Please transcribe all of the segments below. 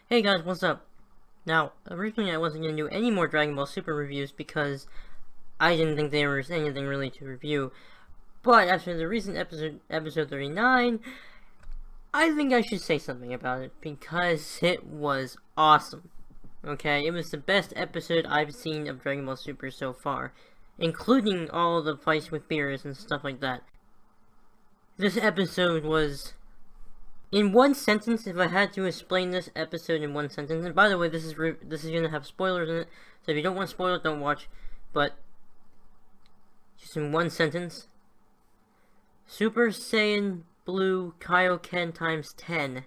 Hey guys, what's up? Now, originally I wasn't going to do any more Dragon Ball Super reviews because I didn't think there was anything really to review. But after the recent episode 39, I think I should say something about it because it was awesome. Okay, it was the best episode I've seen of Dragon Ball Super so far, including all the fights with Beerus and stuff like that. This episode was... In one sentence, if I had to explain this episode in one sentence, and by the way, this is gonna have spoilers in it, so if you don't want spoilers, don't watch. But just in one sentence, Super Saiyan Blue Kaio-ken times 10.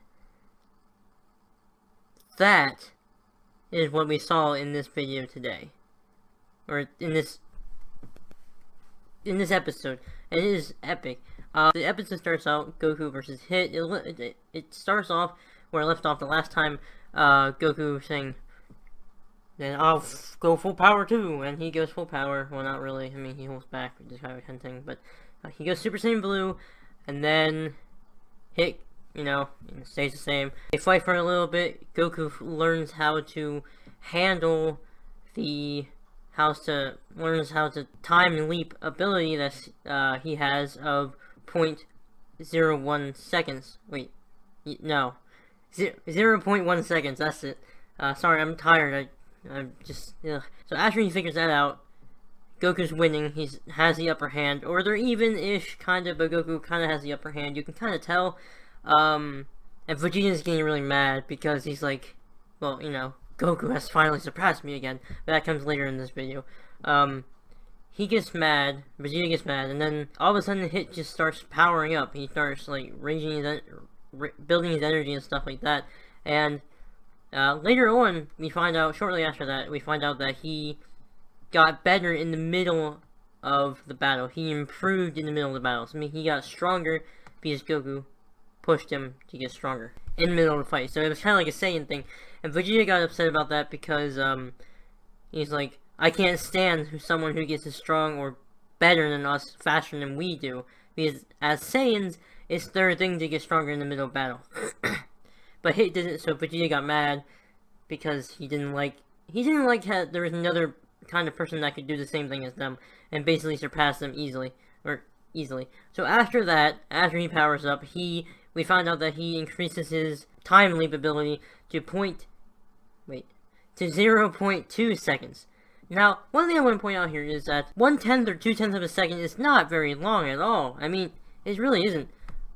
That is what we saw in this video today, or in this episode, and it is epic. The episode starts out Goku versus Hit. It starts off where I left off the last time. Goku saying, "Then I'll go full power too," and he goes full power. Well, not really. I mean, he holds back with this kind of thing, but he goes Super Saiyan Blue, and then Hit, stays the same. They fight for a little bit. Goku learns how to handle learns how to time and leap ability that he has of 0.01 seconds. Wait, no, 0.1 seconds. That's it. Sorry, I'm tired. I'm just ugh. So after he figures that out, Goku's winning. He has the upper hand, or they're even-ish, kind of. But Goku kind of has the upper hand. You can kind of tell. And Vegeta's getting really mad because he's like, well, Goku has finally surpassed me again. But that comes later in this video. He gets mad, Vegeta gets mad, and then all of a sudden Hit just starts powering up. He starts like building his energy and stuff like that. And later on, we find out, shortly after that, we find out that he got better in the middle of the battle. He improved in the middle of the battle. So, I mean, he got stronger because Goku pushed him to get stronger in the middle of the fight. So it was kind of like a Saiyan thing. And Vegeta got upset about that because he's like, I can't stand someone who gets as strong or better than us faster than we do. Because as Saiyans, it's their thing to get stronger in the middle of battle. But Hit didn't, so Vegeta got mad because he didn't like how there was another kind of person that could do the same thing as them and basically surpass them easily. So after that, after he powers up, we found out that he increases his time leap ability to 0.2 seconds. Now, one thing I want to point out here is that 1/10 or 2/10 of a second is not very long at all. I mean, it really isn't.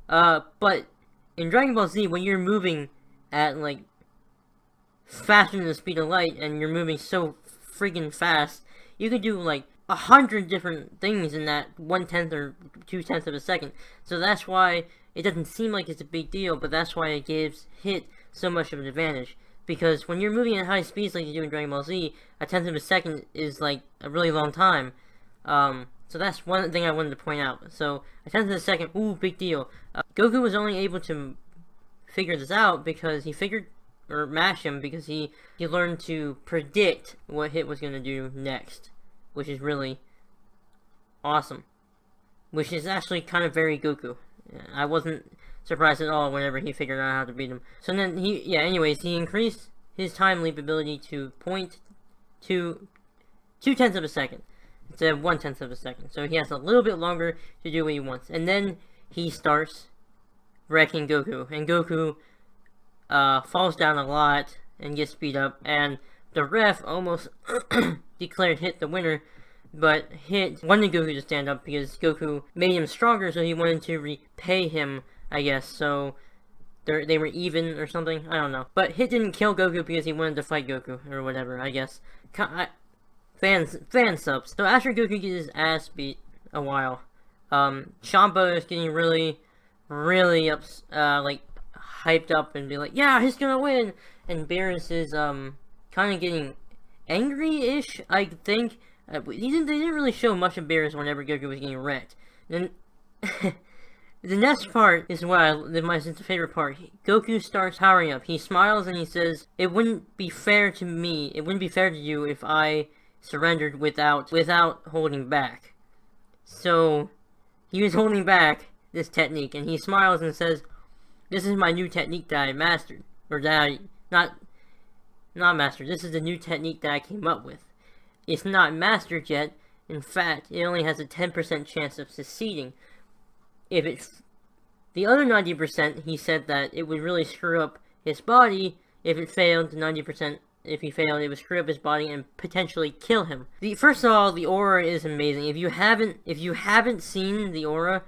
But in Dragon Ball Z, when you're moving at, like, faster than the speed of light, and you're moving so freaking fast, you can do, like, 100 different things in that 1/10 or 2/10 of a second. So that's why it doesn't seem like it's a big deal, but that's why it gives Hit so much of an advantage. Because when you're moving at high speeds like you do in Dragon Ball Z, a 10th of a second is like a really long time. So that's one thing I wanted to point out. So a 10th of a second, ooh, big deal. Goku was only able to figure this out because mash him because he learned to predict what Hit was going to do next. Which is really awesome. Which is actually kind of very Goku. I wasn't surprised at all whenever he figured out how to beat him. So then he increased his time leap ability to 0.2 of a second instead of 1/10 of a second. So he has a little bit longer to do what he wants. And then he starts wrecking Goku. And Goku falls down a lot and gets beat up. And the ref almost declared Hit the winner. But Hit wanted Goku to stand up because Goku made him stronger, so he wanted to repay him, I guess. So they were even or something. I don't know. But Hit didn't kill Goku because he wanted to fight Goku or whatever, I guess. Fan subs. So after Goku gets his ass beat a while, Champa is getting really like hyped up and be like, yeah, he's gonna win. And Beerus is kind of getting angry-ish, I think. They didn't really show much of Beerus whenever Goku was getting wrecked. Then the next part is my favorite part. Goku starts powering up. He smiles and he says, "It wouldn't be fair to me. It wouldn't be fair to you if I surrendered without holding back." So he was holding back this technique, and he smiles and says, "This is my new technique that I mastered, or that I not Not mastered. This is the new technique that I came up with. It's not mastered yet. In fact, it only has a 10% chance of succeeding. If it's the other 90%, he said that it would really screw up his body if it failed. 90%, if he failed, it would screw up his body and potentially kill him. First of all, the aura is amazing. If you haven't seen the aura,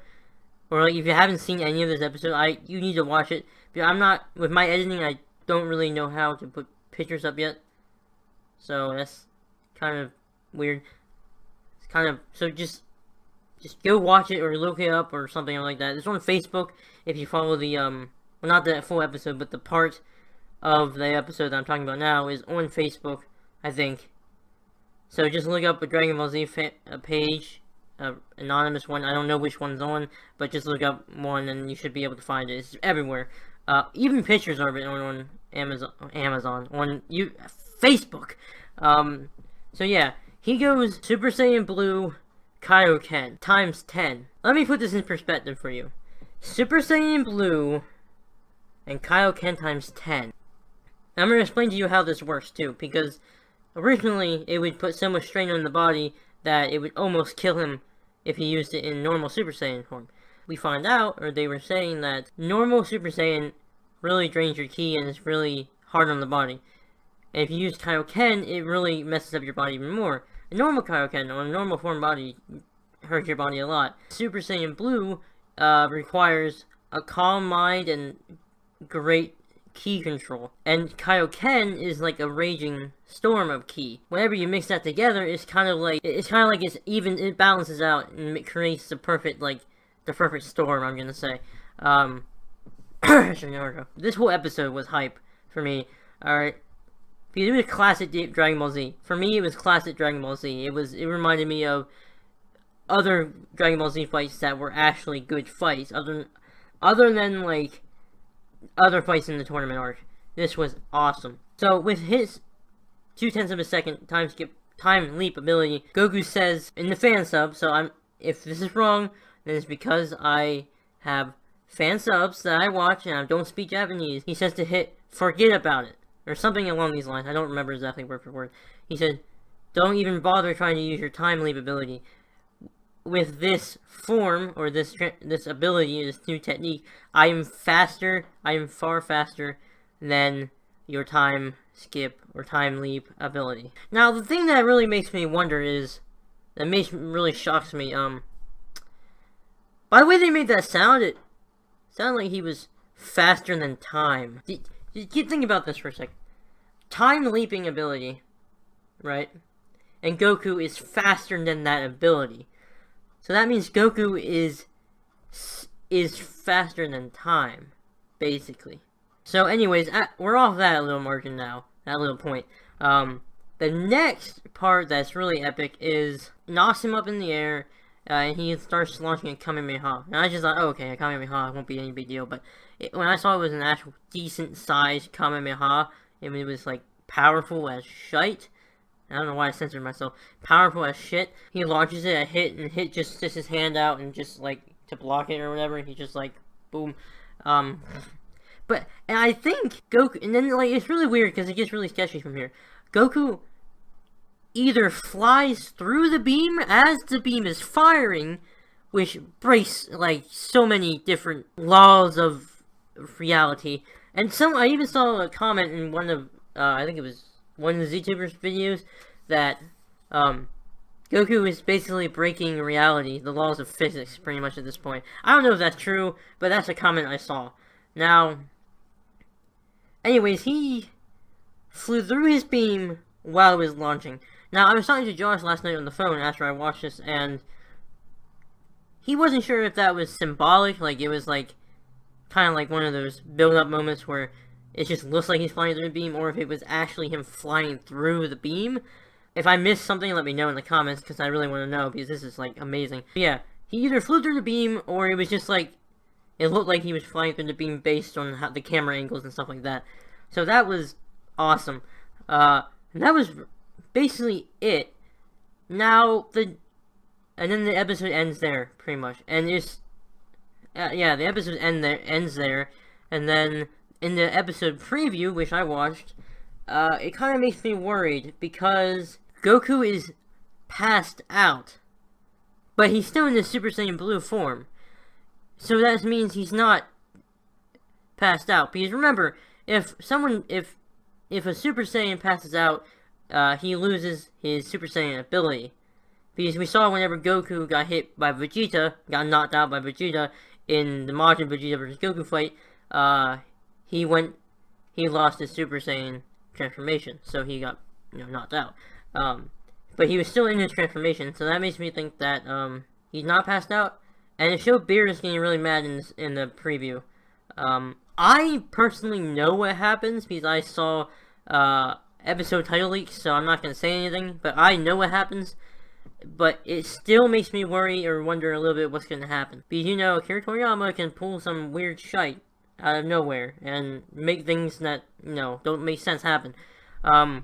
or like if you haven't seen any of this episode, you need to watch it. But I'm not, with my editing, I don't really know how to put pictures up yet, so that's kind of weird. It's kind of, so just go watch it or look it up or something like that. It's on Facebook if you follow the well, not the full episode, but the part of the episode that I'm talking about now is on Facebook, I think. So just look up a Dragon Ball Z page, anonymous one. I don't know which one's on, but just look up one and you should be able to find it. It's everywhere. Even pictures of it on Amazon, on Facebook. So yeah, he goes Super Saiyan Blue, Kaio-ken, times 10. Let me put this in perspective for you. Super Saiyan Blue and Kaio-ken times 10. I'm going to explain to you how this works too, because originally it would put so much strain on the body that it would almost kill him if he used it in normal Super Saiyan form. We find out, or they were saying, that normal Super Saiyan really drains your ki and is really hard on the body. And if you use Kaio-ken, it really messes up your body even more. A normal Kaio-ken, on a normal form body, hurts your body a lot. Super Saiyan Blue requires a calm mind and great ki control. And Kaio-ken is like a raging storm of ki. Whenever you mix that together, it's kind of like it balances out and it creates the perfect storm, I'm gonna say. This whole episode was hype for me. Alright. Because it was classic Dragon Ball Z. For me, it was classic Dragon Ball Z. It reminded me of other Dragon Ball Z fights that were actually good fights. Other than, like, other fights in the tournament arc. This was awesome. So, with his 0.2 of a second time leap ability, Goku says in the fan sub, so if this is wrong, then it's because I have fan subs that I watch and I don't speak Japanese. He says to hit forget about it, or something along these lines. I don't remember exactly word for word. He said, don't even bother trying to use your time leap ability. With this form, or this ability, this new technique, I am far faster than your time skip or time leap ability. Now, the thing that really makes me wonder is, really shocks me, by the way they made that sound, it sounded like he was faster than time. Keep thinking about this for a second. Time leaping ability, right? And Goku is faster than that ability. So that means Goku is faster than time, basically. So anyways, we're off that little margin now, that little point. The next part that's really epic is knocks him up in the air, and he starts launching a Kamehameha. And I just thought, oh, okay, a Kamehameha won't be any big deal, but when I saw it was an actual decent sized Kamehameha, it was like powerful as shite. I don't know why I censored myself. Powerful as shit. He launches it, a hit, and Hit just sticks his hand out and just like to block it or whatever. He just like boom. And I think Goku, and then like it's really weird because it gets really sketchy from here. Goku either flies through the beam as the beam is firing, which breaks like so many different laws of reality. And I even saw a comment in one of I think it was one of the ZTubers videos that Goku is basically breaking reality, the laws of physics, pretty much at this point. I don't know if that's true, but that's a comment I saw. Now, anyways, he flew through his beam while it was launching. Now, I was talking to Josh last night on the phone after I watched this, and he wasn't sure if that was symbolic, like it was like kind of like one of those build-up moments where it just looks like he's flying through the beam, or if it was actually him flying through the beam. If I missed something, let me know in the comments, because I really want to know, because this is, like, amazing. But yeah, he either flew through the beam, or it was just, like, it looked like he was flying through the beam based on the camera angles and stuff like that. So that was awesome. And that was basically it. Now, and then the episode ends there, pretty much. And it's, yeah, the episode ends there, and then in the episode preview, which I watched, it kind of makes me worried because Goku is passed out, but he's still in the Super Saiyan Blue form. So that means he's not passed out. Because remember, if a Super Saiyan passes out, he loses his Super Saiyan ability. Because we saw whenever Goku got hit by Vegeta, got knocked out by Vegeta in the Majin Vegeta vs. Goku fight, he lost his Super Saiyan transformation, so he got, knocked out. But he was still in his transformation, so that makes me think that, he's not passed out. And it showed Beerus getting really mad in the preview. I personally know what happens, because I saw, episode title leaks, so I'm not going to say anything, but I know what happens. But it still makes me worry or wonder a little bit what's going to happen. Because, Akira Toriyama can pull some weird shite out of nowhere and make things that, don't make sense happen. But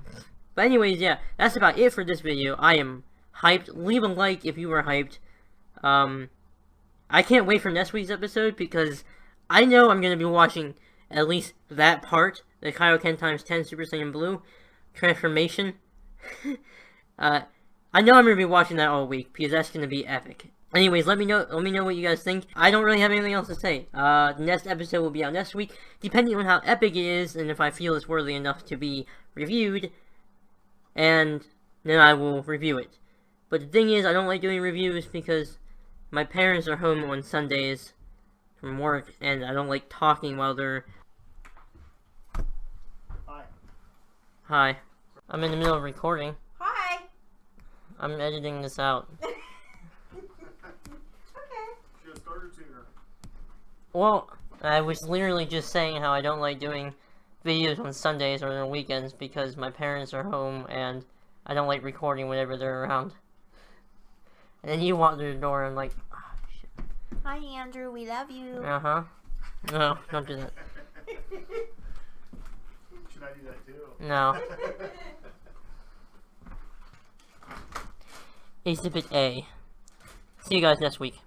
anyways, yeah, that's about it for this video. I am hyped. Leave a like if you were hyped. I can't wait for next week's episode because I know I'm going to be watching at least that part, the Kaio-ken times 10 Super Saiyan Blue transformation. I know I'm going to be watching that all week, because that's going to be epic. Anyways, let me know what you guys think. I don't really have anything else to say. The next episode will be out next week, depending on how epic it is, and if I feel it's worthy enough to be reviewed, and then I will review it. But the thing is, I don't like doing reviews, because my parents are home on Sundays from work, and I don't like talking while they're... Hi. Hi. I'm in the middle of recording. Hi. I'm editing this out. Okay. Should have started sooner. Well, I was literally just saying how I don't like doing videos on Sundays or on weekends because my parents are home and I don't like recording whenever they're around. And then you walk through the door and I'm like, oh, shit. Hi, Andrew. We love you. Uh-huh. No, don't do that. Should I do that too? No. Exhibit A. See you guys next week.